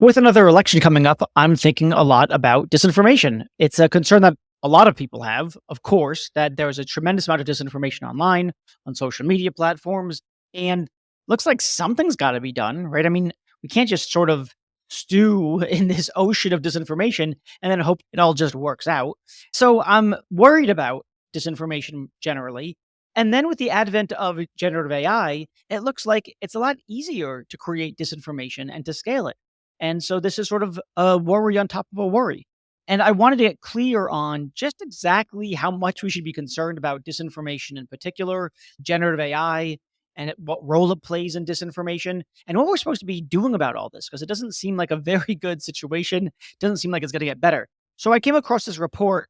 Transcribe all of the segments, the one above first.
With another election coming up, I'm thinking a lot about disinformation. It's a concern that a lot of people have, of course, that there's a tremendous amount of disinformation online, on social media platforms, and looks like something's got to be done, right? I mean, we can't just sort of stew in this ocean of disinformation and then hope it all just works out. So I'm worried about disinformation generally. And then with the advent of generative AI, it looks like it's a lot easier to create disinformation and to scale it. And so this is sort of a worry on top of a worry. And I wanted to get clear on just exactly how much we should be concerned about disinformation in particular, generative AI, and what role it plays in disinformation, and what we're supposed to be doing about all this, because it doesn't seem like a very good situation. It doesn't seem like it's going to get better. So I came across this report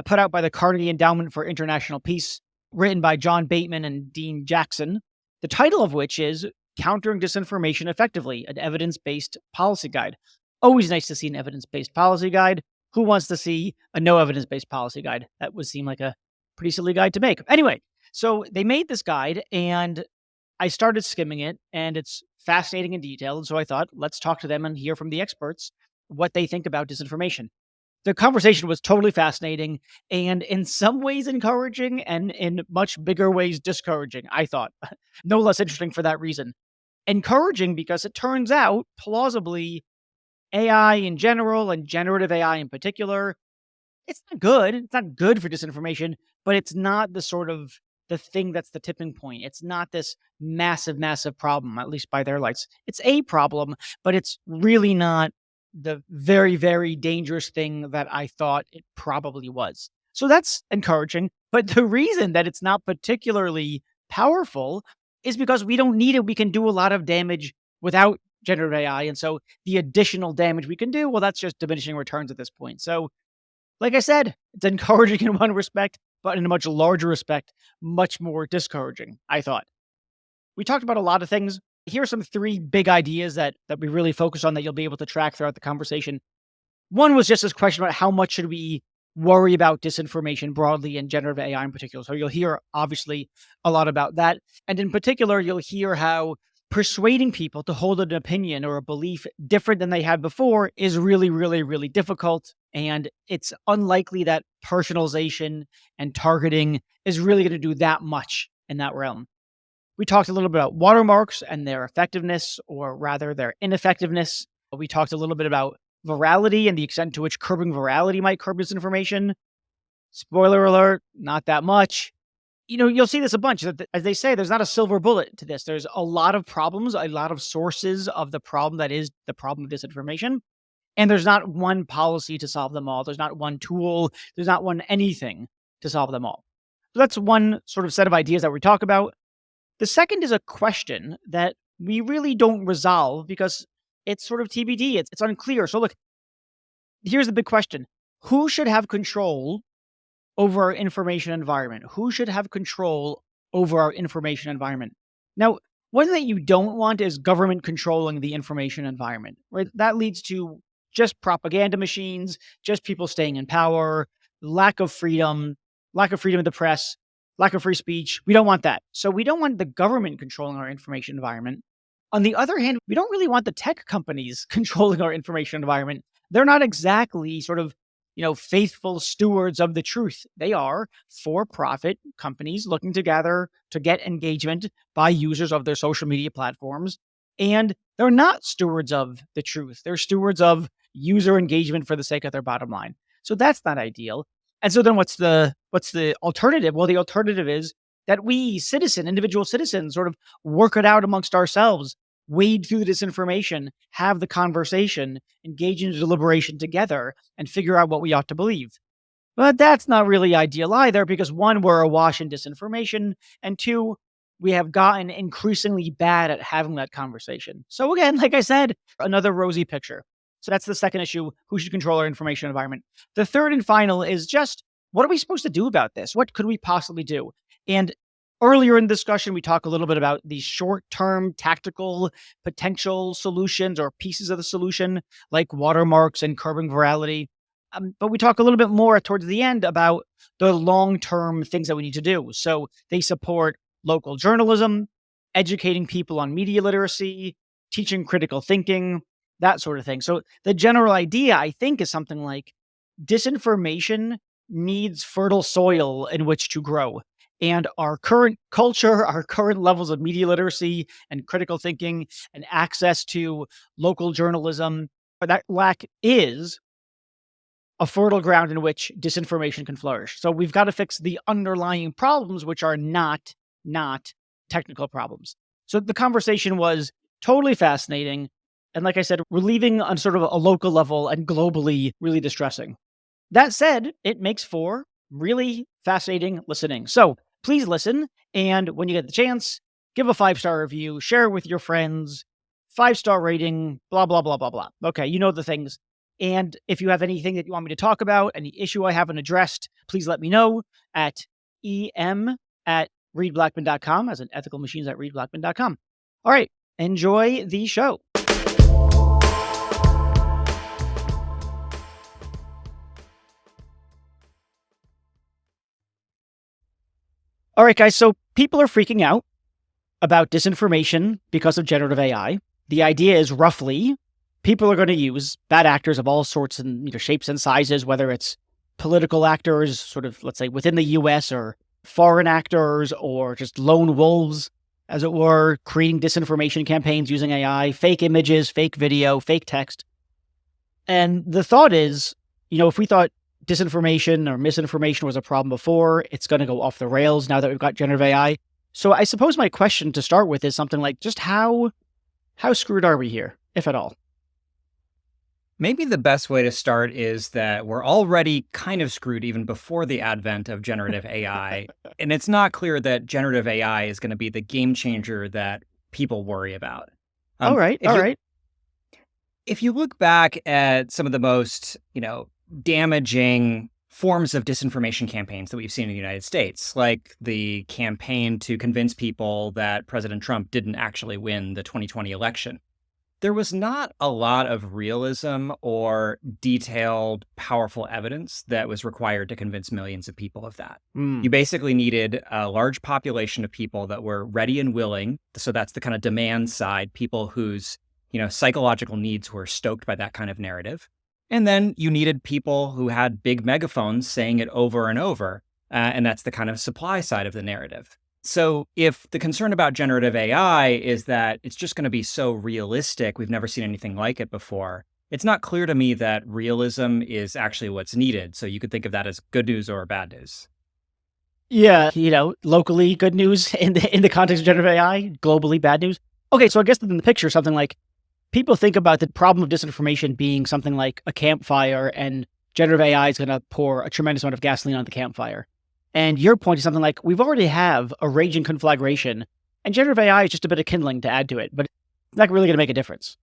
put out by the Carnegie Endowment for International Peace, written by Jon Bateman and Dean Jackson, the title of which is Countering Disinformation Effectively, an Evidence Based Policy Guide. Always nice to see an evidence based policy guide. Who wants to see a no evidence based policy guide? That would seem like a pretty silly guide to make. Anyway, so they made this guide and I started skimming it and it's fascinating and detailed. And so I thought, let's talk to them and hear from the experts what they think about disinformation. The conversation was totally fascinating and in some ways encouraging and in much bigger ways discouraging, I thought. No less interesting for that reason. Encouraging because it turns out, plausibly, AI in general and generative AI in particular, it's not good. It's not good for disinformation, but it's not the sort of the thing that's the tipping point. It's not this massive, massive problem, at least by their lights. It's a problem, but it's really not the very, very dangerous thing that I thought it probably was. So that's encouraging. But the reason that it's not particularly powerful is because we don't need it. We can do a lot of damage without generative AI. And so the additional damage we can do, well, that's just diminishing returns at this point. So like I said, it's encouraging in one respect, but in a much larger respect, much more discouraging, I thought. We talked about a lot of things. Here are some three big ideas that we really focus on that you'll be able to track throughout the conversation. One was just this question about how much should we worry about disinformation broadly and generative AI in particular. So you'll hear obviously a lot about that. And in particular, you'll hear how persuading people to hold an opinion or a belief different than they had before is really, really, really difficult. And it's unlikely that personalization and targeting is really going to do that much in that realm. We talked a little bit about watermarks and their effectiveness, or rather their ineffectiveness. We talked a little bit about virality and the extent to which curbing virality might curb disinformation. Spoiler alert, not that much. You'll see this a bunch. As they say, there's not a silver bullet to this. There's a lot of problems, a lot of sources of the problem that is the problem of disinformation. And there's not one policy to solve them all. There's not one tool. There's not one anything to solve them all. So that's one sort of set of ideas that we talk about. The second is a question that we really don't resolve because it's sort of TBD. It's unclear. So look, here's the big question. Who should have control over our information environment? Who should have control over our information environment? Now, one thing that you don't want is government controlling the information environment, right? That leads to just propaganda machines, just people staying in power, lack of freedom of the press, lack of free speech. We don't want that. So we don't want the government controlling our information environment. On the other hand, we don't really want the tech companies controlling our information environment. They're not exactly sort of faithful stewards of the truth. They are for profit companies looking together to get engagement by users of their social media platforms. And they're not stewards of the truth. They're stewards of user engagement for the sake of their bottom line. So that's not ideal. And so then what's the alternative? Well, the alternative is that we individual citizens sort of work it out amongst ourselves, wade through the disinformation, have the conversation, engage in deliberation together, and figure out what we ought to believe. But that's not really ideal either because one, we're awash in disinformation, and two, we have gotten increasingly bad at having that conversation. So again, like I said, another rosy picture. So that's the second issue, who should control our information environment. The third and final is just, what are we supposed to do about this? What could we possibly do? And earlier in the discussion, we talk a little bit about these short-term tactical potential solutions or pieces of the solution, like watermarks and curbing virality. But we talk a little bit more towards the end about the long-term things that we need to do. So they support local journalism, educating people on media literacy, teaching critical thinking. that sort of thing. So the general idea, I think, is something like disinformation needs fertile soil in which to grow. And our current culture, our current levels of media literacy and critical thinking and access to local journalism, that lack is a fertile ground in which disinformation can flourish. So we've got to fix the underlying problems, which are not technical problems. So the conversation was totally fascinating. And like I said, relieving on sort of a local level and globally really distressing. That said, it makes for really fascinating listening. So please listen. And when you get the chance, give a 5-star review, share it with your friends, 5-star rating, blah, blah, blah, blah, blah. Okay, you know the things. And if you have anything that you want me to talk about, any issue I haven't addressed, please let me know at em@readblackman.com, as in ethical machines at readblackman.com. All right, enjoy the show. All right, guys, so people are freaking out about disinformation because of generative AI. The idea is roughly people are going to use bad actors of all sorts and shapes and sizes, whether it's political actors, sort of, let's say, within the US, or foreign actors, or just lone wolves, as it were, creating disinformation campaigns using AI, fake images, fake video, fake text. And the thought is, if we thought disinformation or misinformation was a problem before, it's going to go off the rails now that we've got generative AI. So I suppose my question to start with is something like, just how screwed are we here, if at all? Maybe the best way to start is that we're already kind of screwed even before the advent of generative AI. And it's not clear that generative AI is going to be the game changer that people worry about. All right. If you look back at some of the most, damaging forms of disinformation campaigns that we've seen in the United States, like the campaign to convince people that President Trump didn't actually win the 2020 election, there was not a lot of realism or detailed, powerful evidence that was required to convince millions of people of that. You basically needed a large population of people that were ready and willing. So that's the kind of demand side, people whose, psychological needs were stoked by that kind of narrative. And then you needed people who had big megaphones saying it over and over. And that's the kind of supply side of the narrative. So if the concern about generative AI is that it's just going to be so realistic, we've never seen anything like it before, it's not clear to me that realism is actually what's needed. So you could think of that as good news or bad news. Yeah, locally good news in the context of generative AI, globally bad news. Okay, so I guess in the picture, something like people think about the problem of disinformation being something like a campfire, and generative AI is going to pour a tremendous amount of gasoline on the campfire. And your point is something like, we've already have a raging conflagration, and generative AI is just a bit of kindling to add to it, but it's not really going to make a difference.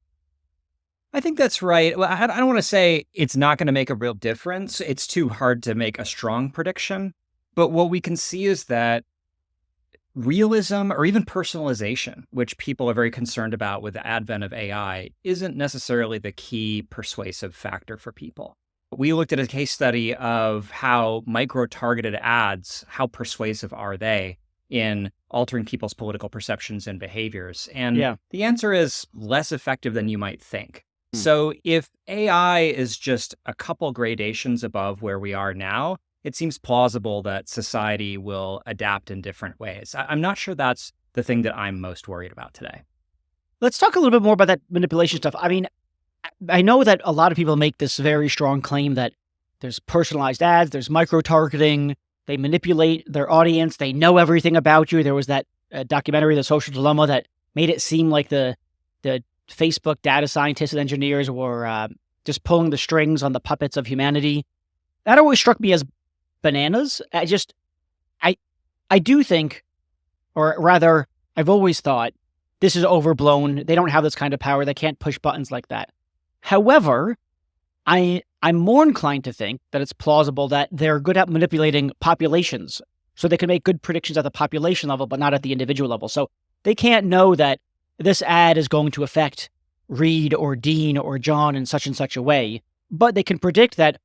I think that's right. Well, I don't want to say it's not going to make a real difference. It's too hard to make a strong prediction. But what we can see is that realism or even personalization, which people are very concerned about with the advent of AI, isn't necessarily the key persuasive factor for people. We looked at a case study of how micro-targeted ads, how persuasive are they in altering people's political perceptions and behaviors? And the answer is less effective than you might think. So if AI is just a couple gradations above where we are now, it seems plausible that society will adapt in different ways. I'm not sure that's the thing that I'm most worried about today. Let's talk a little bit more about that manipulation stuff. I mean, I know that a lot of people make this very strong claim that there's personalized ads, there's micro-targeting, they manipulate their audience, they know everything about you. There was that documentary, The Social Dilemma, that made it seem like the Facebook data scientists and engineers were just pulling the strings on the puppets of humanity. That always struck me as bananas. I do think, or rather, I've always thought, this is overblown. They don't have this kind of power. They can't push buttons like that. However, I'm more inclined to think that it's plausible that they're good at manipulating populations. So they can make good predictions at the population level, but not at the individual level. So they can't know that this ad is going to affect Reed or Dean or John in such and such a way. But they can predict that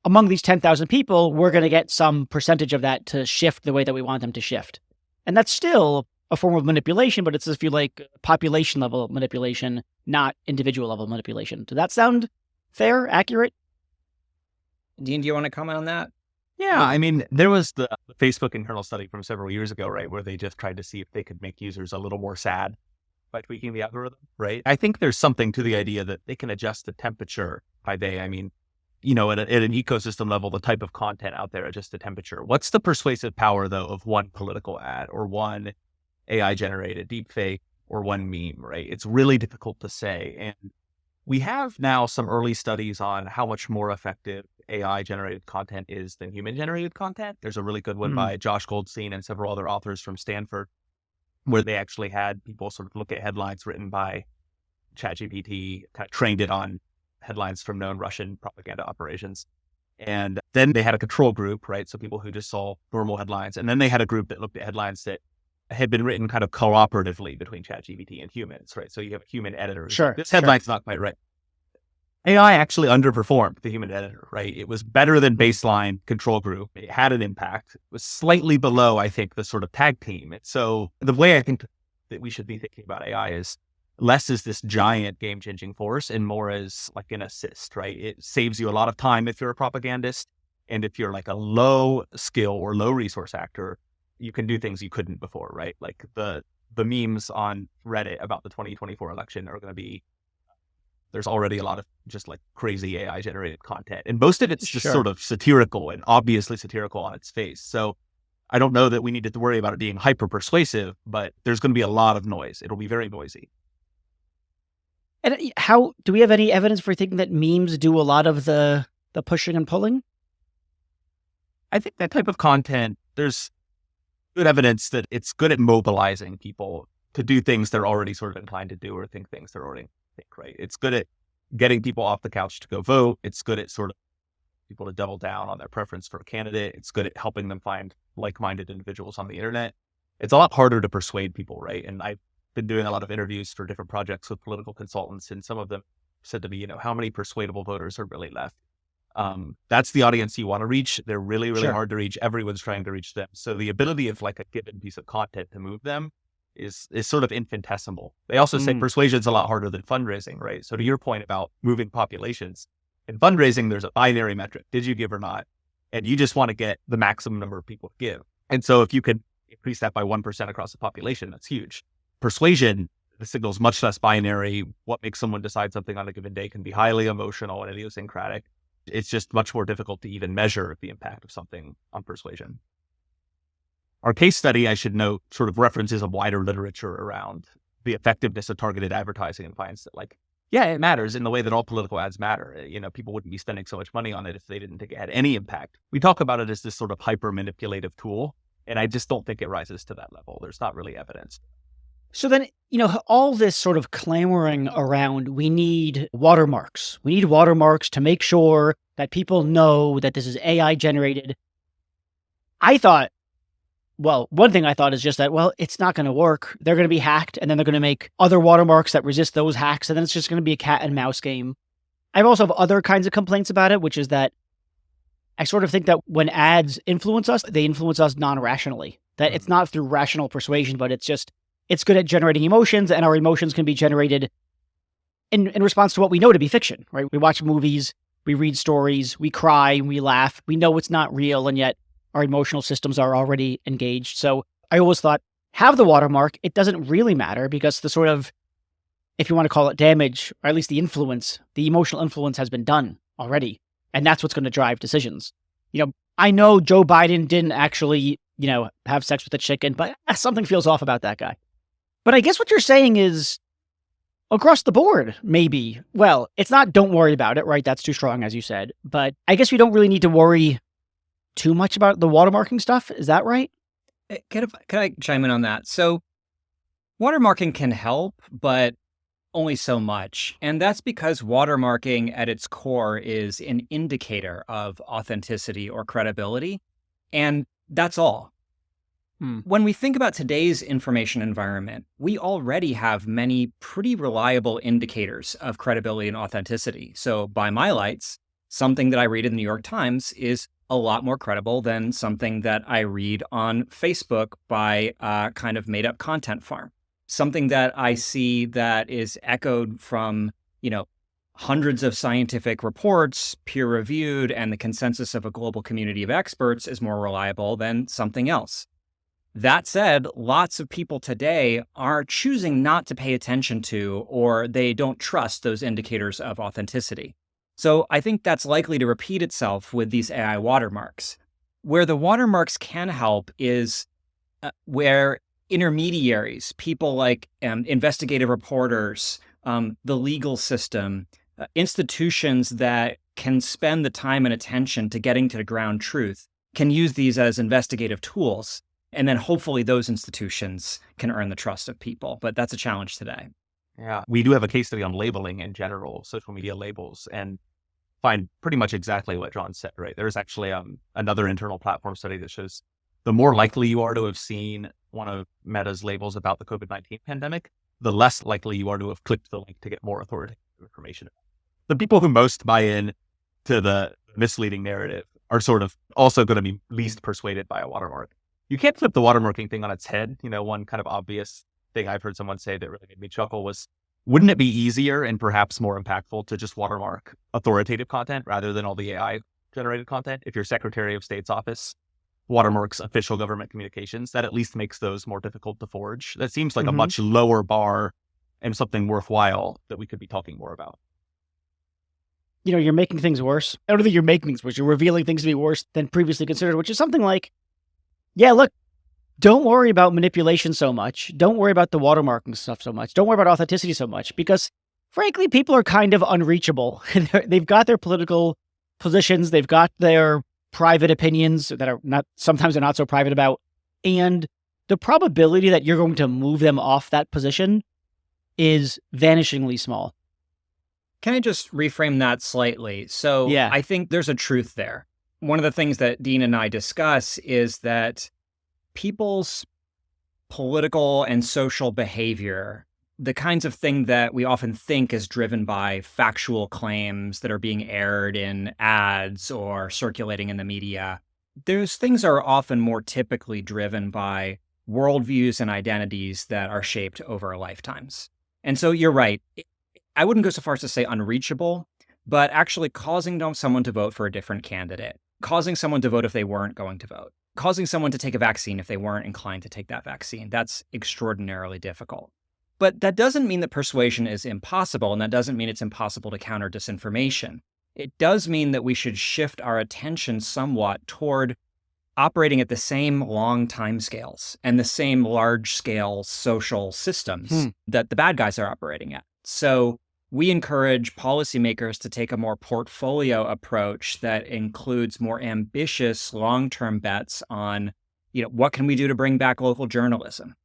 among these 10,000 people, we're going to get some percentage of that to shift the way that we want them to shift. And that's still a form of manipulation, but it's, if you like, population level manipulation, not individual level manipulation. Does that sound fair, accurate? Dean, do you want to comment on that? Yeah, I mean, there was the Facebook internal study from several years ago, right, where they just tried to see if they could make users a little more sad by tweaking the algorithm, right? I think there's something to the idea that they can adjust the temperature by day. I mean, at an ecosystem level, the type of content out there, adjust the temperature. What's the persuasive power, though, of one political ad or one AI generated deepfake or one meme, right? It's really difficult to say. And we have now some early studies on how much more effective AI generated content is than human generated content. There's a really good one Mm. by Josh Goldstein and several other authors from Stanford, where they actually had people sort of look at headlines written by ChatGPT, kind of trained it on headlines from known Russian propaganda operations. And then they had a control group, right? So people who just saw normal headlines. And then they had a group that looked at headlines that had been written kind of cooperatively between ChatGPT and humans, right? So you have a human editor who's like, Sure, this sure. headline's not quite right. AI actually underperformed the human editor, right? It was better than baseline control group. It had an impact. It was slightly below, I think, the sort of tag team. And so the way I think that we should be thinking about AI is less as this giant game-changing force and more as like an assist, right? It saves you a lot of time if you're a propagandist. And if you're like a low skill or low resource actor, you can do things you couldn't before, right? Like the memes on Reddit about the 2024 election are going to be, there's already a lot of just like crazy AI generated content. And most of it's just Sure. sort of satirical and obviously satirical on its face. So I don't know that we needed to worry about it being hyper persuasive, but there's going to be a lot of noise. It'll be very noisy. And how do we have any evidence for thinking that memes do a lot of the pushing and pulling? I think that type of content, there's good evidence that it's good at mobilizing people to do things they're already sort of inclined to do or think things they're already think, right? It's good at getting people off the couch to go vote. It's good at sort of people to double down on their preference for a candidate. It's good at helping them find like-minded individuals on the internet. It's a lot harder to persuade people, right? And I've been doing a lot of interviews for different projects with political consultants, and some of them said to me, how many persuadable voters are really left? That's the audience you want to reach. They're really, really Sure. hard to reach. Everyone's trying to reach them. So the ability of like a given piece of content to move them is sort of infinitesimal. They also say Mm. persuasion's a lot harder than fundraising, right? So to your point about moving populations, in fundraising, there's a binary metric. Did you give or not? And you just want to get the maximum number of people to give. And so if you can increase that by 1% across the population, that's huge. Persuasion, the signal's much less binary. What makes someone decide something on a given day can be highly emotional and idiosyncratic. It's just much more difficult to even measure the impact of something on persuasion. Our case study, I should note, sort of references a wider literature around the effectiveness of targeted advertising and finds that, like, yeah, it matters in the way that all political ads matter. People wouldn't be spending so much money on it if they didn't think it had any impact. We talk about it as this sort of hyper manipulative tool, and I just don't think it rises to that level. There's not really evidence. So then, all this sort of clamoring around, we need watermarks. We need watermarks to make sure that people know that this is AI generated. I thought, well, one thing I thought is just that, well, it's not going to work. They're going to be hacked, and then they're going to make other watermarks that resist those hacks, and then it's just going to be a cat and mouse game. I also have other kinds of complaints about it, which is that I sort of think that when ads influence us, they influence us non-rationally. That it's not through rational persuasion, but it's good at generating emotions, and our emotions can be generated in response to what we know to be fiction, right? We watch movies, we read stories, we cry, we laugh. We know it's not real, and yet our emotional systems are already engaged. So I always thought, have the watermark. It doesn't really matter because the sort of, if you want to call it damage, or at least the influence, the emotional influence has been done already. And that's what's going to drive decisions. I know Joe Biden didn't actually, have sex with a chicken, but something feels off about that guy. But I guess what you're saying is across the board, maybe. Well, it's not don't worry about it, right? That's too strong, as you said. But I guess we don't really need to worry too much about the watermarking stuff. Is that right? Can I chime in on that? So watermarking can help, but only so much. And that's because watermarking at its core is an indicator of authenticity or credibility. And that's all. When we think about today's information environment, we already have many pretty reliable indicators of credibility and authenticity. So by my lights, something that I read in the New York Times is a lot more credible than something that I read on Facebook by a kind of made up content farm. Something that I see that is echoed from, hundreds of scientific reports, peer reviewed, and the consensus of a global community of experts is more reliable than something else. That said, lots of people today are choosing not to pay attention to, or they don't trust those indicators of authenticity. So I think that's likely to repeat itself with these AI watermarks. Where the watermarks can help is where intermediaries, people like investigative reporters, the legal system, institutions that can spend the time and attention to getting to the ground truth, can use these as investigative tools. And then hopefully those institutions can earn the trust of people. But that's a challenge today. Yeah, we do have a case study on labeling in general, social media labels, and find pretty much exactly what Jon said, right? There's actually another internal platform study that shows the more likely you are to have seen one of Meta's labels about the COVID-19 pandemic, the less likely you are to have clicked the link to get more authoritative information. The people who most buy in to the misleading narrative are sort of also going to be least persuaded by a watermark. You can't flip the watermarking thing on its head. One kind of obvious thing I've heard someone say that really made me chuckle was, wouldn't it be easier and perhaps more impactful to just watermark authoritative content rather than all the AI generated content? If your Secretary of State's office watermarks official government communications, that at least makes those more difficult to forge. That seems like a much lower bar and something worthwhile that we could be talking more about. You're making things worse. I don't think you're making things worse. You're revealing things to be worse than previously considered, which is something like, yeah, look, don't worry about manipulation so much. Don't worry about the watermarking stuff so much. Don't worry about authenticity so much, because frankly, people are kind of unreachable. They've got their political positions. They've got their private opinions that are sometimes they're not so private about. And the probability that you're going to move them off that position is vanishingly small. Can I just reframe that slightly? So Yeah. I think there's a truth there. One of the things that Dean and I discuss is that people's political and social behavior, the kinds of thing that we often think is driven by factual claims that are being aired in ads or circulating in the media, those things are often more typically driven by worldviews and identities that are shaped over lifetimes. And so you're right. I wouldn't go so far as to say unreachable, but actually causing someone to vote for a different candidate, causing someone to vote if they weren't going to vote, causing someone to take a vaccine if they weren't inclined to take that vaccine. That's extraordinarily difficult. But that doesn't mean that persuasion is impossible, and that doesn't mean it's impossible to counter disinformation. It does mean that we should shift our attention somewhat toward operating at the same long timescales and the same large-scale social systems that the bad guys are operating at. So we encourage policymakers to take a more portfolio approach that includes more ambitious long-term bets on, what can we do to bring back local journalism?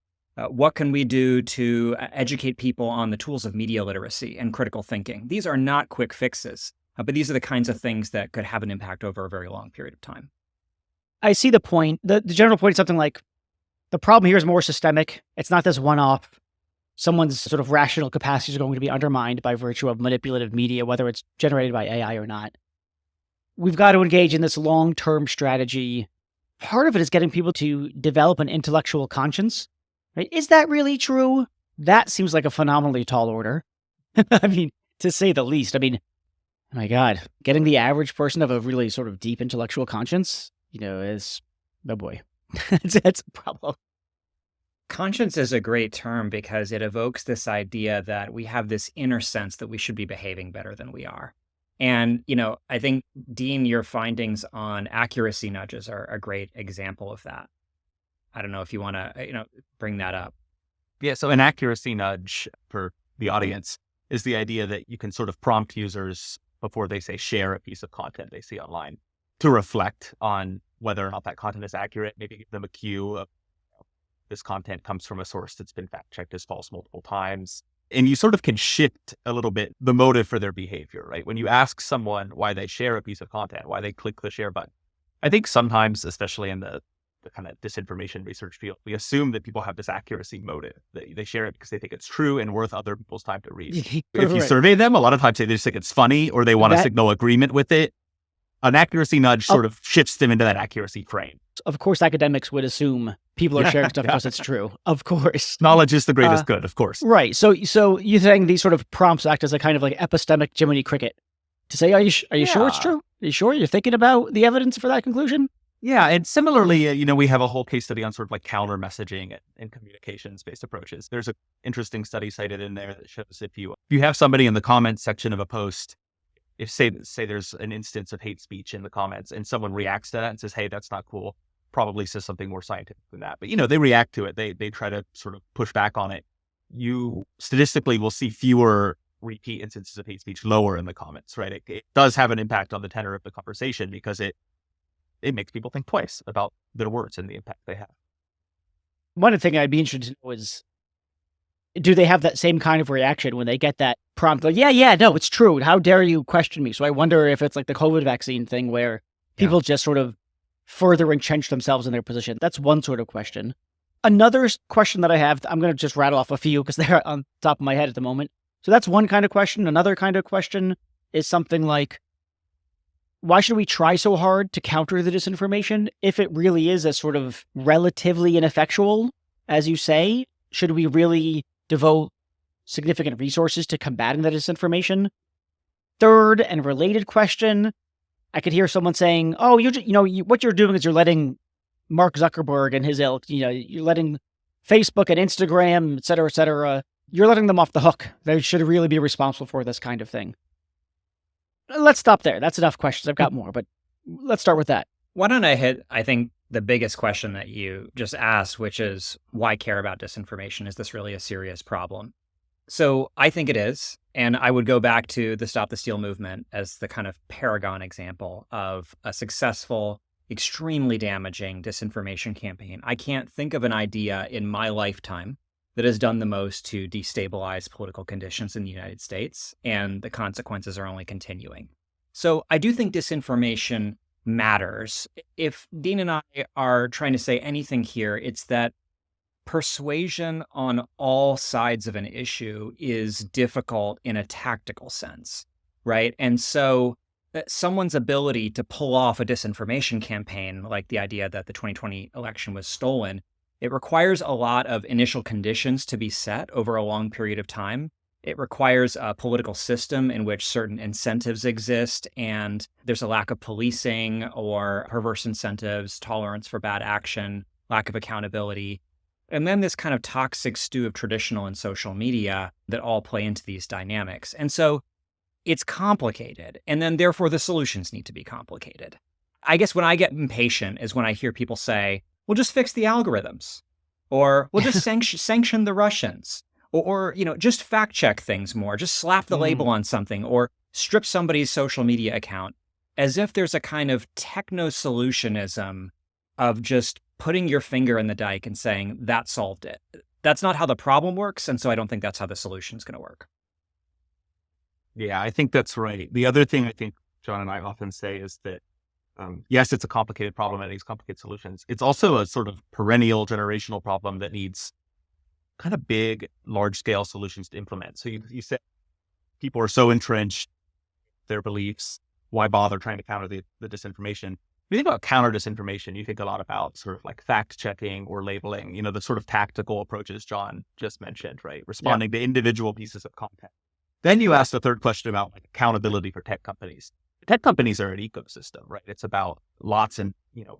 What can we do to educate people on the tools of media literacy and critical thinking? These are not quick fixes, but these are the kinds of things that could have an impact over a very long period of time. I see the point. The general point is something like, the problem here is more systemic. It's not this one-off. Someone's sort of rational capacities are going to be undermined by virtue of manipulative media, whether it's generated by AI or not. We've got to engage in this long-term strategy. Part of it is getting people to develop an intellectual conscience. Right? Is that really true? That seems like a phenomenally tall order. I mean, to say the least. I mean, oh my God, getting the average person to have a really sort of deep intellectual conscience, is, oh boy, that's a problem. Conscience is a great term because it evokes this idea that we have this inner sense that we should be behaving better than we are. And, I think, Dean, your findings on accuracy nudges are a great example of that. I don't know if you want to, bring that up. Yeah, so an accuracy nudge for the audience is the idea that you can sort of prompt users before they say share a piece of content they see online to reflect on whether or not that content is accurate, maybe give them a cue of this content comes from a source that's been fact-checked as false multiple times. And you sort of can shift a little bit the motive for their behavior, right? When you ask someone why they share a piece of content, why they click the share button, I think sometimes, especially in the kind of disinformation research field, we assume that people have this accuracy motive, that they share it because they think it's true and worth other people's time to read. If you survey them, a lot of times they just think it's funny or they want to signal agreement with it. an accuracy nudge sort of shifts them into that accuracy frame. Of course, academics would assume people are sharing stuff because it's true. Of course. Knowledge is the greatest good, of course. Right. So you think these sort of prompts act as a kind of like epistemic Jiminy Cricket to say, are you sure it's true? Are you sure you're thinking about the evidence for that conclusion? Yeah. And similarly, we have a whole case study on sort of like counter messaging and communications-based approaches. There's an interesting study cited in there that shows if you have somebody in the comments section of a post, if say there's an instance of hate speech in the comments and someone reacts to that and says, hey, that's not cool, probably says something more scientific than that. But, they react to it. They try to sort of push back on it. You statistically will see fewer repeat instances of hate speech lower in the comments, right? It does have an impact on the tenor of the conversation because it makes people think twice about their words and the impact they have. One thing I'd be interested to know is, do they have that same kind of reaction when they get that prompt? Like, no, it's true. How dare you question me? So I wonder if it's like the COVID vaccine thing where people just sort of further entrench themselves in their position. That's one sort of question. Another question that I have, I'm going to just rattle off a few because they're on top of my head at the moment. So that's one kind of question. Another kind of question is something like, why should we try so hard to counter the disinformation if it really is a sort of relatively ineffectual, as you say? Should we really devote significant resources to combating the disinformation? Third and related question, I could hear someone saying, "Oh, what you're doing is you're letting Mark Zuckerberg and his ilk, you're letting Facebook and Instagram, et cetera, you're letting them off the hook. They should really be responsible for this kind of thing." Let's stop there. That's enough questions. I've got more, but let's start with that. Why don't I hit, I think, the biggest question that you just asked, which is, why care about disinformation? Is this really a serious problem? So I think it is. And I would go back to the Stop the Steal movement as the kind of paragon example of a successful, extremely damaging disinformation campaign. I can't think of an idea in my lifetime that has done the most to destabilize political conditions in the United States, and the consequences are only continuing. So I do think disinformation matters. If Dean and I are trying to say anything here, it's that persuasion on all sides of an issue is difficult in a tactical sense, right? And so someone's ability to pull off a disinformation campaign, like the idea that the 2020 election was stolen, it requires a lot of initial conditions to be set over a long period of time. It requires a political system in which certain incentives exist, and there's a lack of policing or perverse incentives, tolerance for bad action, lack of accountability. And then this kind of toxic stew of traditional and social media that all play into these dynamics. And so it's complicated. And then therefore the solutions need to be complicated. I guess when I get impatient is when I hear people say, we'll just fix the algorithms, or we'll just sanction the Russians, or just fact check things more, just slap the label on something, or strip somebody's social media account, as if there's a kind of techno-solutionism of just putting your finger in the dike and saying, that solved it. That's not how the problem works, and so I don't think that's how the solution is going to work. Yeah, I think that's right. The other thing I think Jon and I often say is that yes, it's a complicated problem and it needs complicated solutions. It's also a sort of perennial generational problem that needs kind of big, large-scale solutions to implement. So you said people are so entrenched in their beliefs, why bother trying to counter the disinformation? When you think about counter disinformation, you think a lot about sort of like fact-checking or labeling, the sort of tactical approaches Jon just mentioned, right? Responding to individual pieces of content. Then you asked the third question about like accountability for tech companies. Tech companies are an ecosystem, right? It's about lots and,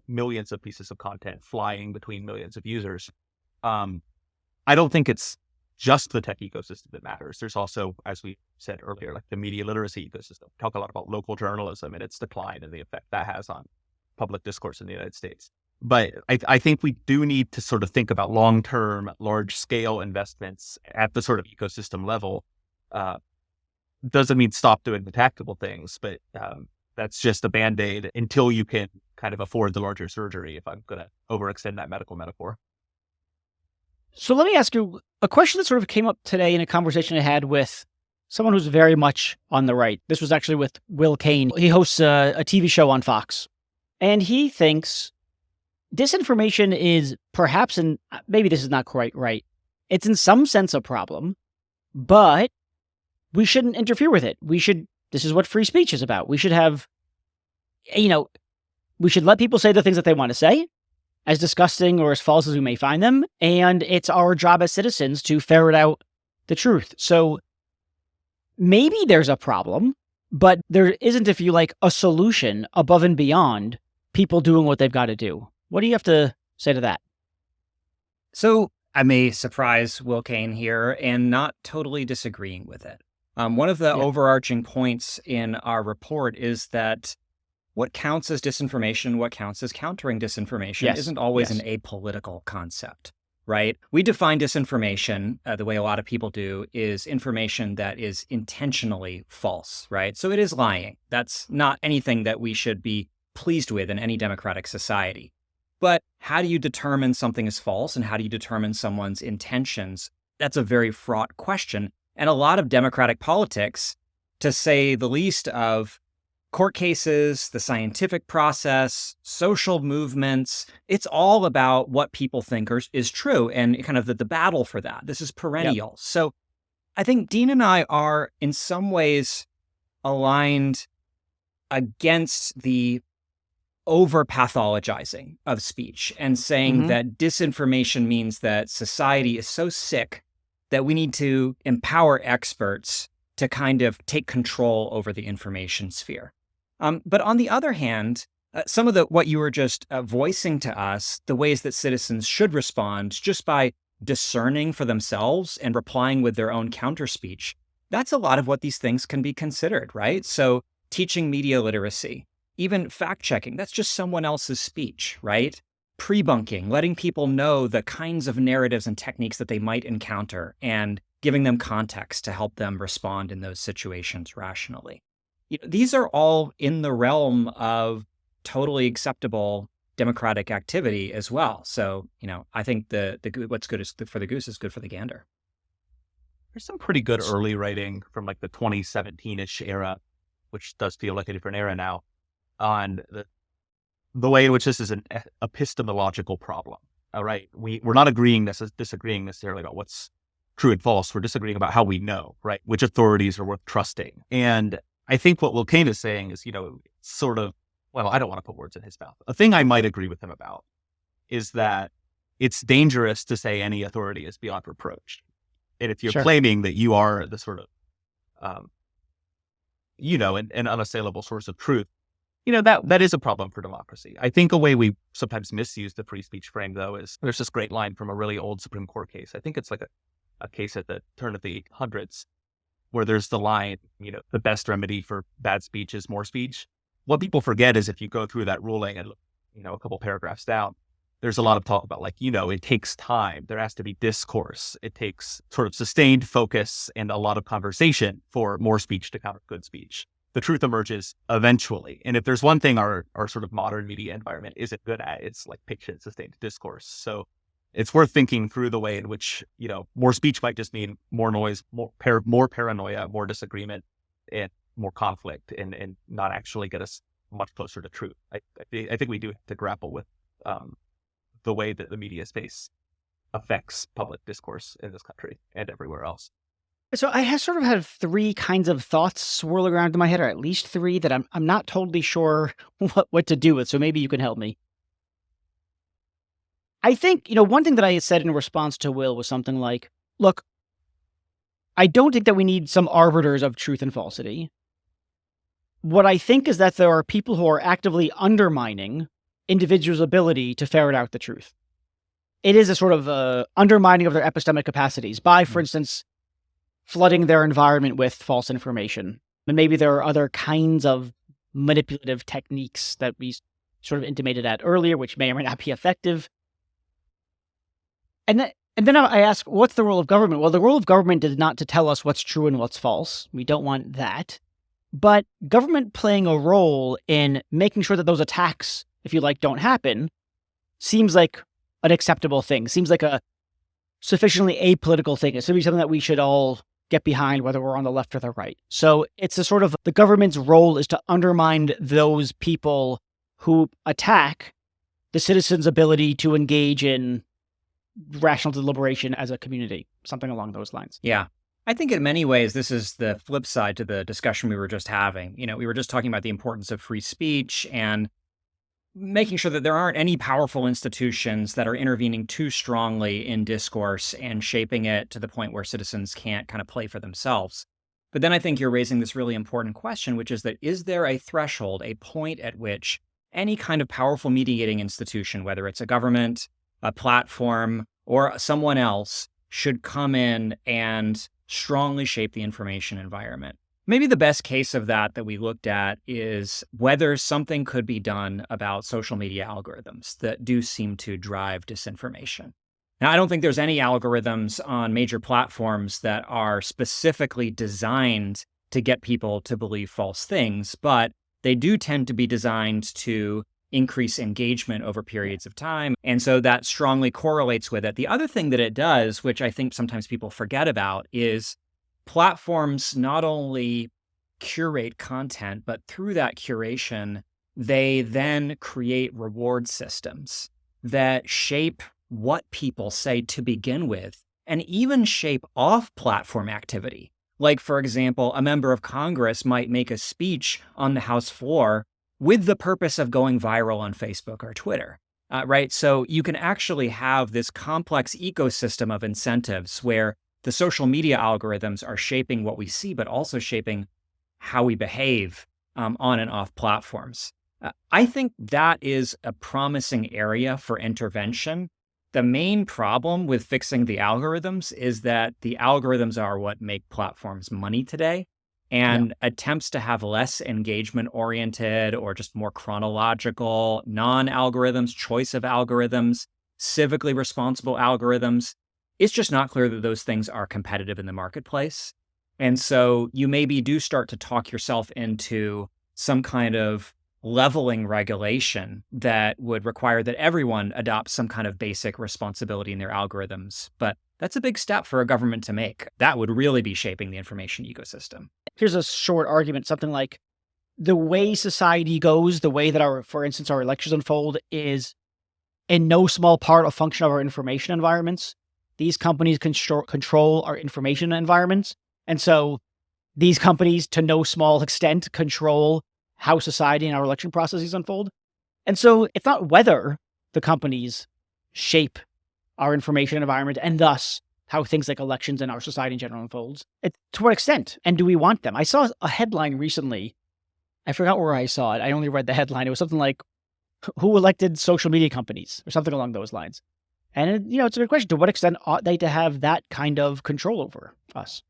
millions of pieces of content flying between millions of users. I don't think it's just the tech ecosystem that matters. There's also, as we said earlier, like the media literacy ecosystem. We talk a lot about local journalism and its decline and the effect that has on public discourse in the United States. But I think we do need to sort of think about long-term, large-scale investments at the sort of ecosystem level. Doesn't mean stop doing the tactical things, but that's just a Band-Aid until you can kind of afford the larger surgery, if I'm going to overextend that medical metaphor. So let me ask you a question that sort of came up today in a conversation I had with someone who's very much on the right. This was actually with Will Cain. He hosts a TV show on Fox, and he thinks disinformation is perhaps, and maybe this is not quite right, it's in some sense a problem, but we shouldn't interfere with it. This is what free speech is about. We should have we should let people say the things that they want to say, as disgusting or as false as we may find them. And it's our job as citizens to ferret out the truth. So maybe there's a problem, but there isn't, if you like, a solution above and beyond people doing what they've got to do. What do you have to say to that? So I may surprise Will Kane here and not totally disagreeing with it. One of the overarching points in our report is that what counts as disinformation, what counts as countering disinformation isn't always an apolitical concept, right? We define disinformation the way a lot of people do is information that is intentionally false, right? So it is lying. That's not anything that we should be pleased with in any democratic society. But how do you determine something is false and how do you determine someone's intentions? That's a very fraught question. And a lot of democratic politics, to say the least of court cases, the scientific process, social movements, it's all about what people think is true and kind of the battle for that. This is perennial. Yep. So I think Dean and I are in some ways aligned against the over-pathologizing of speech and saying that disinformation means that society is so sick that we need to empower experts to kind of take control over the information sphere. But on the other hand, some of what you were just voicing to us, the ways that citizens should respond just by discerning for themselves and replying with their own counter speech, that's a lot of what these things can be considered, right? So teaching media literacy, even fact-checking, that's just someone else's speech, right? Pre-bunking, letting people know the kinds of narratives and techniques that they might encounter and giving them context to help them respond in those situations rationally. These are all in the realm of totally acceptable democratic activity as well. So, I think what's good for the goose is good for the gander. There's some pretty good early writing from like the 2017-ish era, which does feel like a different era now, on the way in which this is an epistemological problem. All right. We're not disagreeing necessarily about what's true and false. We're disagreeing about how we know, right? Which authorities are worth trusting. And I think what Will Kane is saying is, sort of, well, I don't want to put words in his mouth. A thing I might agree with him about is that it's dangerous to say any authority is beyond reproach. And if you're claiming that you are the sort of, an unassailable source of truth, that is a problem for democracy. I think a way we sometimes misuse the free speech frame, though, is there's this great line from a really old Supreme Court case. I think it's like a case at the turn of the 1800s, where there's the line, the best remedy for bad speech is more speech. What people forget is if you go through that ruling and, a couple paragraphs down, there's a lot of talk about it takes time. There has to be discourse. It takes sort of sustained focus and a lot of conversation for more speech to counter good speech. The truth emerges eventually. And if there's one thing our sort of modern media environment isn't good at, it's like patient, sustained discourse. So it's worth thinking through the way in which, more speech might just mean more noise, more paranoia, more disagreement, and more conflict, and not actually get us much closer to truth. I think we do have to grapple with the way that the media space affects public discourse in this country and everywhere else. So I have sort of had three kinds of thoughts swirling around in my head, or at least three that I'm not totally sure what to do with. So maybe you can help me. I think, one thing that I said in response to Will was something like, look, I don't think that we need some arbiters of truth and falsity. What I think is that there are people who are actively undermining individuals' ability to ferret out the truth. It is a sort of undermining of their epistemic capacities by, for instance, flooding their environment with false information. And maybe there are other kinds of manipulative techniques that we sort of intimated at earlier, which may or may not be effective. And then I ask, what's the role of government? Well, the role of government is not to tell us what's true and what's false. We don't want that. But government playing a role in making sure that those attacks, if you like, don't happen, seems like an acceptable thing, seems like a sufficiently apolitical thing. It should be something that we should all get behind, whether we're on the left or the right. So it's a sort of, the government's role is to undermine those people who attack the citizens' ability to engage in rational deliberation as a community, something along those lines. Yeah. I think in many ways, this is the flip side to the discussion we were just having. We were just talking about the importance of free speech and making sure that there aren't any powerful institutions that are intervening too strongly in discourse and shaping it to the point where citizens can't kind of play for themselves. But then I think you're raising this really important question, which is that is there a threshold, a point at which any kind of powerful mediating institution, whether it's a government, a platform, or someone else, should come in and strongly shape the information environment? Maybe the best case of that we looked at is whether something could be done about social media algorithms that do seem to drive disinformation. Now, I don't think there's any algorithms on major platforms that are specifically designed to get people to believe false things, but they do tend to be designed to increase engagement over periods of time. And so that strongly correlates with it. The other thing that it does, which I think sometimes people forget about, is platforms not only curate content, but through that curation, they then create reward systems that shape what people say to begin with, and even shape off-platform activity. Like, for example, a member of Congress might make a speech on the House floor with the purpose of going viral on Facebook or Twitter. Right? So you can actually have this complex ecosystem of incentives where the social media algorithms are shaping what we see, but also shaping how we behave on and off platforms. I think that is a promising area for intervention. The main problem with fixing the algorithms is that the algorithms are what make platforms money today. Yeah. And attempts to have less engagement oriented or just more chronological, non algorithms, choice of algorithms, civically responsible algorithms, it's just not clear that those things are competitive in the marketplace. And so you maybe do start to talk yourself into some kind of leveling regulation that would require that everyone adopt some kind of basic responsibility in their algorithms. But that's a big step for a government to make. That would really be shaping the information ecosystem. Here's a short argument, something like the way society goes, the way that for instance, our elections unfold is in no small part a function of our information environments. These companies control our information environments. And so these companies, to no small extent, control how society and our election processes unfold. And so it's not whether the companies shape our information environment and thus how things like elections and our society in general unfolds. It's to what extent, and do we want them? I saw a headline recently. I forgot where I saw it. I only read the headline. It was something like, who elected social media companies or something along those lines. And, it's a good question. To what extent ought they to have that kind of control over us?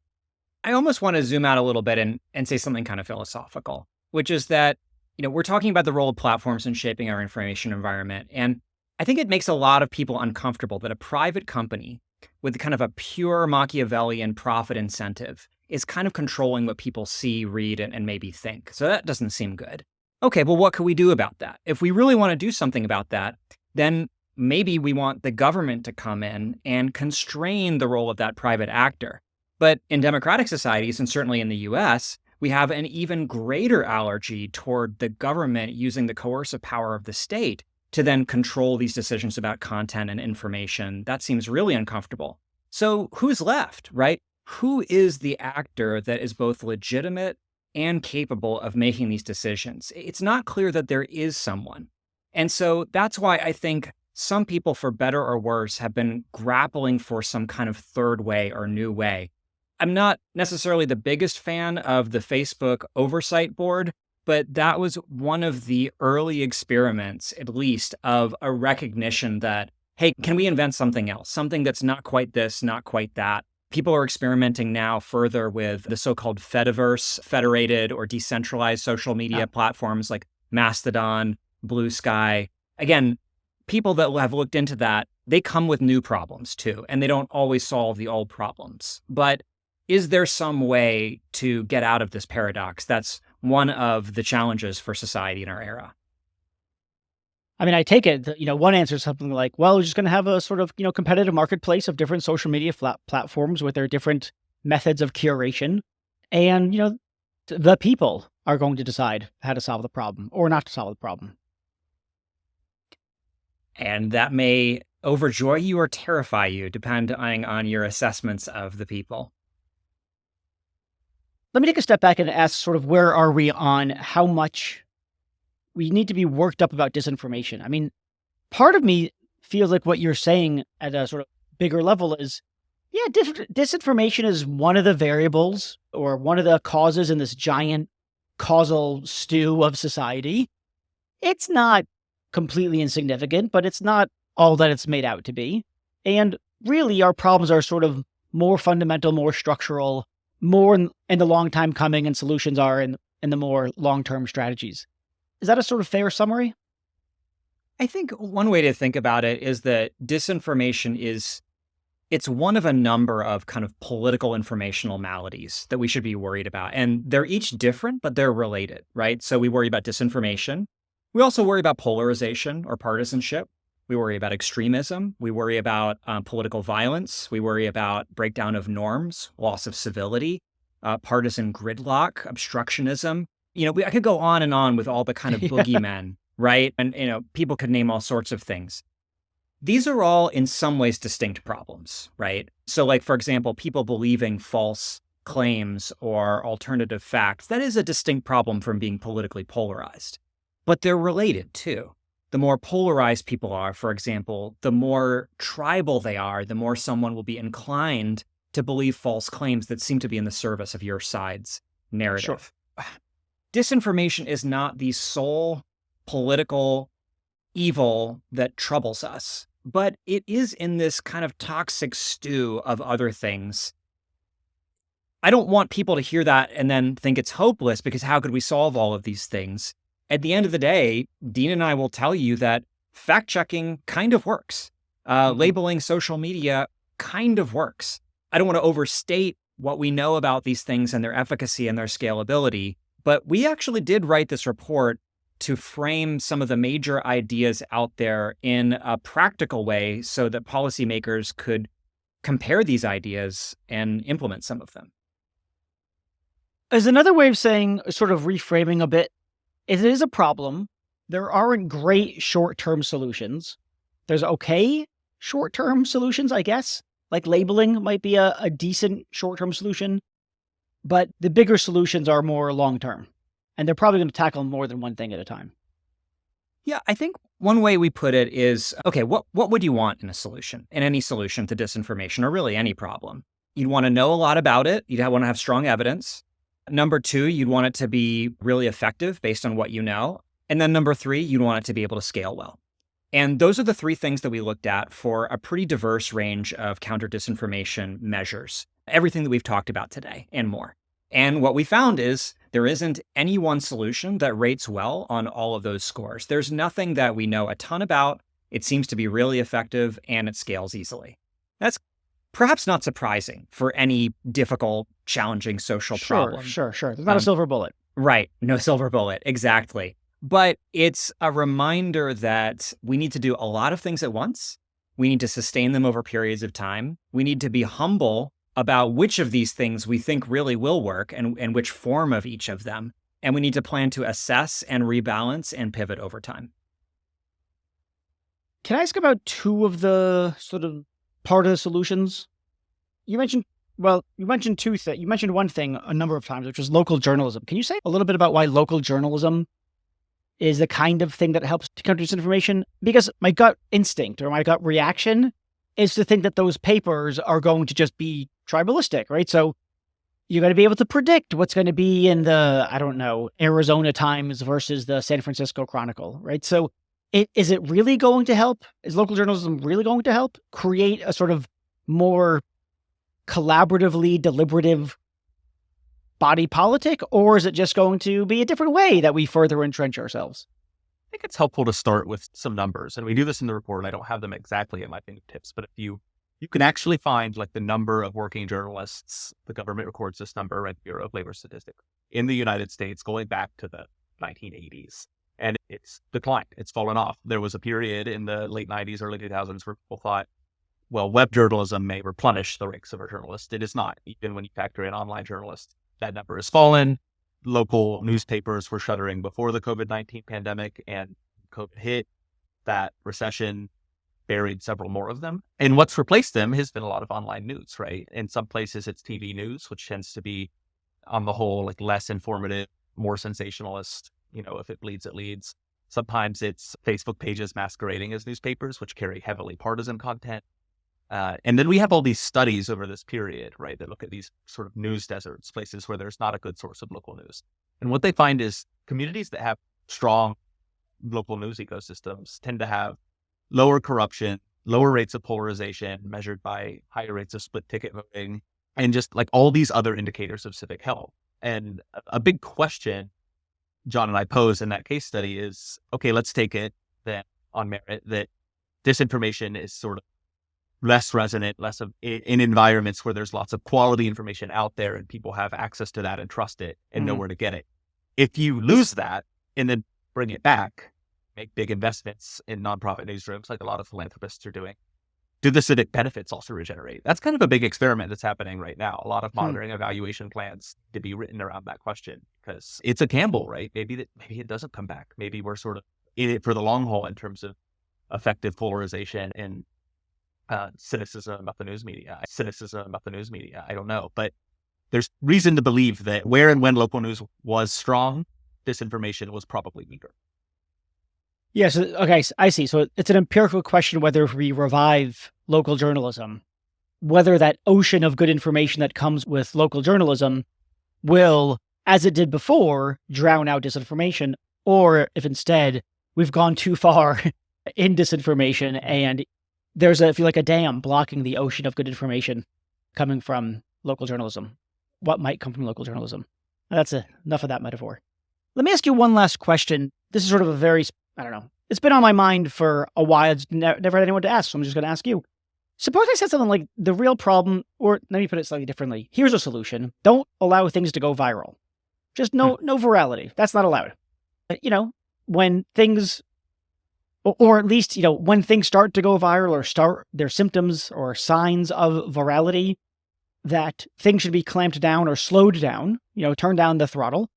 I almost want to zoom out a little bit and say something kind of philosophical, which is that, we're talking about the role of platforms in shaping our information environment. And I think it makes a lot of people uncomfortable that a private company with kind of a pure Machiavellian profit incentive is kind of controlling what people see, read, and maybe think. So that doesn't seem good. Okay, well, what can we do about that? If we really want to do something about that, then maybe we want the government to come in and constrain the role of that private actor. But in democratic societies, and certainly in the US, we have an even greater allergy toward the government using the coercive power of the state to then control these decisions about content and information. That seems really uncomfortable. So who's left, right? Who is the actor that is both legitimate and capable of making these decisions? It's not clear that there is someone. And so that's why I think some people, for better or worse, have been grappling for some kind of third way or new way. I'm not necessarily the biggest fan of the Facebook oversight board, but that was one of the early experiments, at least, of a recognition that, hey, can we invent something else? Something that's not quite this, not quite that. People are experimenting now further with the so-called Fediverse, federated or decentralized social media platforms like Mastodon, Blue Sky. Again, people that have looked into that, they come with new problems too, and they don't always solve the old problems. But is there some way to get out of this paradox? That's one of the challenges for society in our era. I mean, I take it that, one answer is something like, well, we're just going to have a sort of, competitive marketplace of different social media platforms with their different methods of curation. And, the people are going to decide how to solve the problem or not to solve the problem. And that may overjoy you or terrify you, depending on your assessments of the people. let me take a step back and ask sort of where are we on how much we need to be worked up about disinformation? I mean, part of me feels like what you're saying at a sort of bigger level is, yeah, disinformation is one of the variables or one of the causes in this giant causal stew of society. It's not completely insignificant, but it's not all that it's made out to be. And really, our problems are sort of more fundamental, more structural, more in the long time coming, and solutions are in the more long term strategies. Is that a sort of fair summary? I think one way to think about it is that disinformation it's one of a number of kind of political informational maladies that we should be worried about. And they're each different, but they're related, right? So we worry about disinformation. We also worry about polarization or partisanship. We worry about extremism. We worry about political violence. We worry about breakdown of norms, loss of civility, partisan gridlock, obstructionism. I could go on and on with all the kind of Yeah. boogeymen, right? And, people could name all sorts of things. These are all in some ways distinct problems, right? So like, for example, people believing false claims or alternative facts, that is a distinct problem from being politically polarized. But they're related too. The more polarized people are, for example, the more tribal they are, the more someone will be inclined to believe false claims that seem to be in the service of your side's Sure. narrative. Disinformation is not the sole political evil that troubles us, but it is in this kind of toxic stew of other things. I don't want people to hear that and then think it's hopeless because how could we solve all of these things? At the end of the day, Dean and I will tell you that fact checking kind of works. Mhm. Labeling social media kind of works. I don't want to overstate what we know about these things and their efficacy and their scalability, but we actually did write this report to frame some of the major ideas out there in a practical way so that policymakers could compare these ideas and implement some of them. As another way of saying, sort of reframing a bit, it is a problem. There aren't great short term solutions. There's okay short term solutions, I guess. Like labeling might be a decent short term solution, but the bigger solutions are more long term. And they're probably going to tackle more than one thing at a time. Yeah, I think one way we put it is, okay, what would you want in a solution, in any solution to disinformation or really any problem? You'd want to know a lot about it. You'd want to have strong evidence. Number two, you'd want it to be really effective based on what you know. And then number three, you'd want it to be able to scale well. And those are the three things that we looked at for a pretty diverse range of counter disinformation measures, everything that we've talked about today and more. And what we found is there isn't any one solution that rates well on all of those scores. There's nothing that we know a ton about. It seems to be really effective and it scales easily. That's perhaps not surprising for any difficult, challenging social Sure, problem. sure, sure. There's not a silver bullet. Right. No silver bullet. Exactly. But it's a reminder that we need to do a lot of things at once. We need to sustain them over periods of time. We need to be humble about which of these things we think really will work and which form of each of them. And we need to plan to assess and rebalance and pivot over time. Can I ask about two of the sort of part of the solutions? You mentioned, well, you mentioned two things. You mentioned one thing a number of times, which was local journalism. Can you say a little bit about why local journalism is the kind of thing that helps to counter disinformation? Because my gut instinct or my gut reaction is to think that those papers are going to just be tribalistic, right? So you're going to be able to predict what's going to be in the, I don't know, Arizona Times versus the San Francisco Chronicle, right? So is it really going to help? Is local journalism really going to help create a sort of more collaboratively deliberative body politic, or is it just going to be a different way that we further entrench ourselves? I think it's helpful to start with some numbers, and we do this in the report. And I don't have them exactly at my fingertips, but if you can actually find like the number of working journalists, the government records this number, right? Bureau of Labor Statistics in the United States going back to the 1980s, and it's declined. It's fallen off. There was a period in the late 90s, early 2000s where people thought, well, web journalism may replenish the ranks of a journalist. It is not. Even when you factor in online journalists, that number has fallen. Local newspapers were shuttering before the COVID-19 pandemic, and COVID hit. That recession buried several more of them. And what's replaced them has been a lot of online news, right? In some places, it's TV news, which tends to be on the whole, like less informative, more sensationalist. If it bleeds, it leads. Sometimes it's Facebook pages masquerading as newspapers, which carry heavily partisan content. And then we have all these studies over this period, right, that look at these sort of news deserts, places where there's not a good source of local news. And what they find is communities that have strong local news ecosystems tend to have lower corruption, lower rates of polarization measured by higher rates of split ticket voting, and just like all these other indicators of civic health. And a big question Jon and I pose in that case study is, okay, let's take it then on merit that disinformation is sort of less resonant, less of in environments where there's lots of quality information out there and people have access to that and trust it and know where to get it. If you lose that and then bring it back, make big investments in nonprofit newsrooms like a lot of philanthropists are doing, do the civic benefits also regenerate? That's kind of a big experiment that's happening right now. A lot of monitoring evaluation plans to be written around that question because it's a gamble, right? Maybe it doesn't come back. Maybe we're sort of in it for the long haul in terms of effective polarization and cynicism about the news media. I don't know, but there's reason to believe that where and when local news was strong, disinformation was probably weaker. Yeah, so, okay, I see. So it's an empirical question whether we revive local journalism, whether that ocean of good information that comes with local journalism will, as it did before, drown out disinformation, or if instead we've gone too far in disinformation and there's I feel like a dam blocking the ocean of good information coming from local journalism. What might come from local journalism? That's enough of that metaphor. Let me ask you one last question. This is sort of a very, I don't know, it's been on my mind for a while. It's never had anyone to ask, so I'm just going to ask you. Suppose I said something like the real problem, or let me put it slightly differently. Here's a solution. Don't allow things to go viral. Just no virality. That's not allowed. When things, or at least, when things start to go viral or start their symptoms or signs of virality, that things should be clamped down or slowed down, turn down the throttle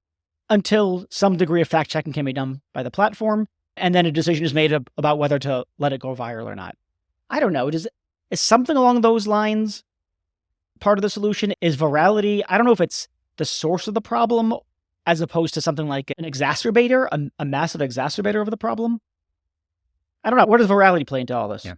until some degree of fact checking can be done by the platform. And then a decision is made about whether to let it go viral or not. I don't know. Is something along those lines part of the solution? Is virality, I don't know if it's the source of the problem as opposed to something like an exacerbator, a massive exacerbator of the problem? I don't know. Where does virality play into all this? Yeah.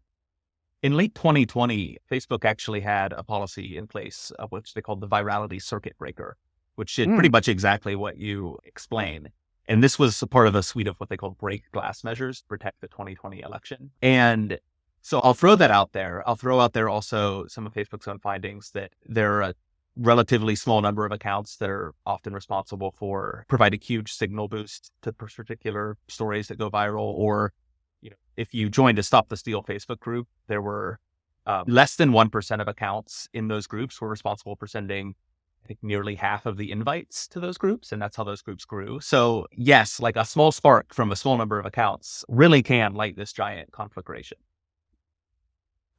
In late 2020, Facebook actually had a policy in place, which they called the virality circuit breaker, which did pretty much exactly what you explain. And this was a part of a suite of what they called break glass measures to protect the 2020 election. And so I'll throw that out there. I'll throw out there also some of Facebook's own findings that there are a relatively small number of accounts that are often responsible for providing huge signal boost to particular stories that go viral. Or, if you joined a Stop the Steal Facebook group, there were less than 1% of accounts in those groups were responsible for sending, I think, nearly half of the invites to those groups. And that's how those groups grew. So yes, like a small spark from a small number of accounts really can light this giant conflagration.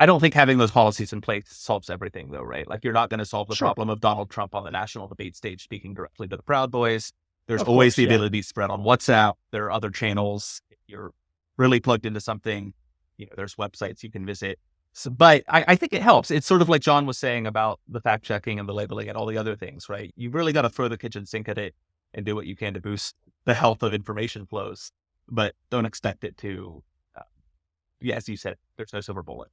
I don't think having those policies in place solves everything though, right? Like you're not going to solve the problem of Donald Trump on the national debate stage speaking directly to the Proud Boys. There's always the ability to spread on WhatsApp. There are other channels. If you're really plugged into something, there's websites you can visit. So, but I think it helps. It's sort of like Jon was saying about the fact checking and the labeling and all the other things, right? You really got to throw the kitchen sink at it and do what you can to boost the health of information flows, but don't expect it to, as you said, there's no silver bullet.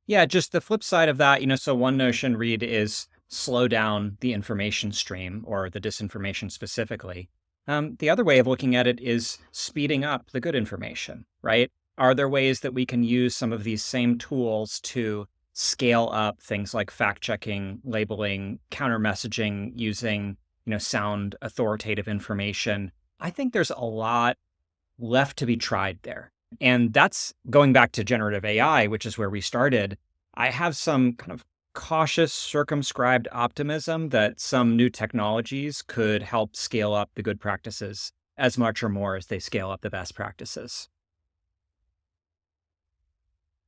Yeah, just the flip side of that, so one notion, Reed, is slow down the information stream or the disinformation specifically. The other way of looking at it is speeding up the good information, right? Are there ways that we can use some of these same tools to scale up things like fact-checking, labeling, counter-messaging, using, sound authoritative information? I think there's a lot left to be tried there. And that's going back to generative AI, which is where we started. I have some kind of cautious, circumscribed optimism that some new technologies could help scale up the good practices as much or more as they scale up the best practices.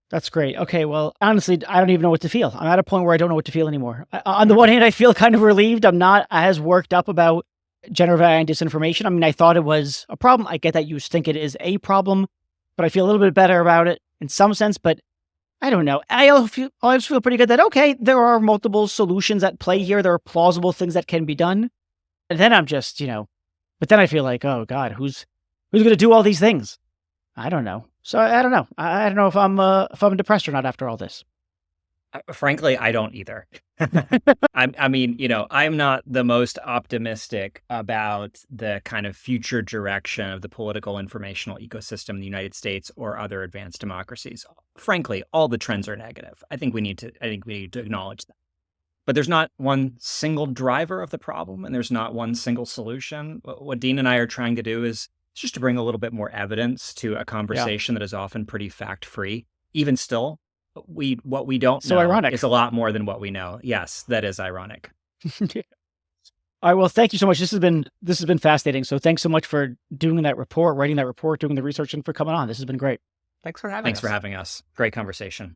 That's great. Okay, well, honestly, I don't even know what to feel. I'm at a point where I don't know what to feel anymore. On the one hand, I feel kind of relieved. I'm not as worked up about generative AI and disinformation. I mean, I thought it was a problem. I get that you think it is a problem, but I feel a little bit better about it in some sense. But I don't know. I always feel pretty good that, okay, there are multiple solutions at play here. There are plausible things that can be done. And then I'm just, but then I feel like, oh God, who's going to do all these things? I don't know. So I don't know. I don't know if I'm depressed or not after all this. Frankly, I don't either. I mean, I'm not the most optimistic about the kind of future direction of the political informational ecosystem in the United States or other advanced democracies. Frankly, all the trends are negative. I think we need to acknowledge that. But there's not one single driver of the problem, and there's not one single solution. What Dean and I are trying to do is just to bring a little bit more evidence to a conversation that is often pretty fact-free. Even still, what we don't So know ironic. is a lot more than what we know. Yes, that is ironic. All right. Well, thank you so much. This has been fascinating. So thanks so much for doing that report, writing that report, doing the research, and for coming on. This has been great. Thanks for having us. Thanks for having us. Great conversation.